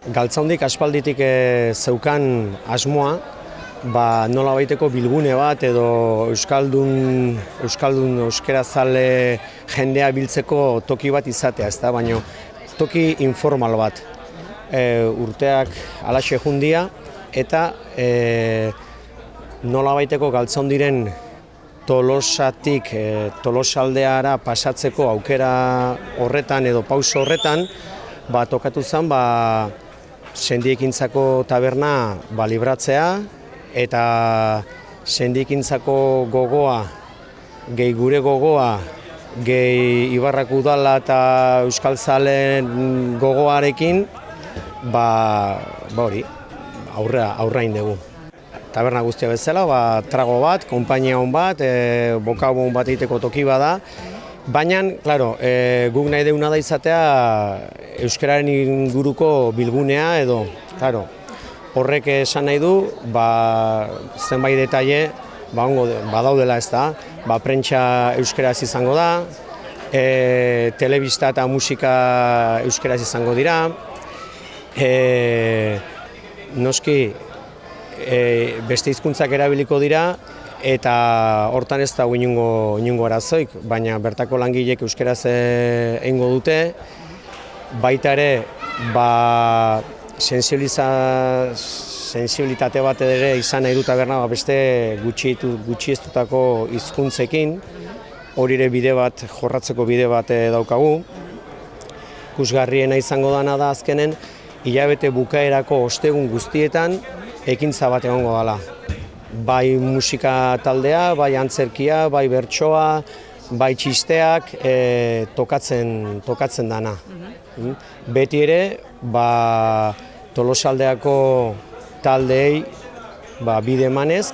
Galtzaundik aspalditik zeukan asmoa, nolabaiteko bilgune bat edo euskerazale jendea biltzeko toki bat izatea, ezta, baina toki informal bat. Urteak halaxe jundia eta nolabaiteko Galtzaundiren Tolosatik Tolosaldeara pasatzeko aukera horretan edo pauso horretan, tokatu zen sendiekintzako taberna libratzea eta sendiekintzako gogoa, gure gogoa, Ibarrak udala eta euskaltzalen gogoarekin, hori, aurrain dugu. Taberna guztia bezala, trago bat, konpainia hon bat, bokabon bat egiteko toki bada, baina, klaro, guk nahi deuna da izatea euskararen inguruko bilgunea edo, klaro, horrek esan nahi du, zenbait detaile, badaudela ez da, prentsa euskaraz izango da, telebista eta musika euskaraz izango dira, noski beste hizkuntzak erabiliko dira, eta hortan ez da inongo arazoik, baina bertako langileek euskaraz egingo dute, baita ere, sensibilitate bat ere izan nahi dut taberna beste gutxiestutako hizkuntzekin, hori ere bide bat, jorratzeko bide bat daukagu. Ikusgarriena izango dana da azkenen, hilabete bukaerako ostegun guztietan ekintza bat egongo dela. Bai musika taldea, bai antzerkia, bai bertsoa, bai txisteak tokatzen dana. Beti ere, Tolosaldeako taldeei bide emanez,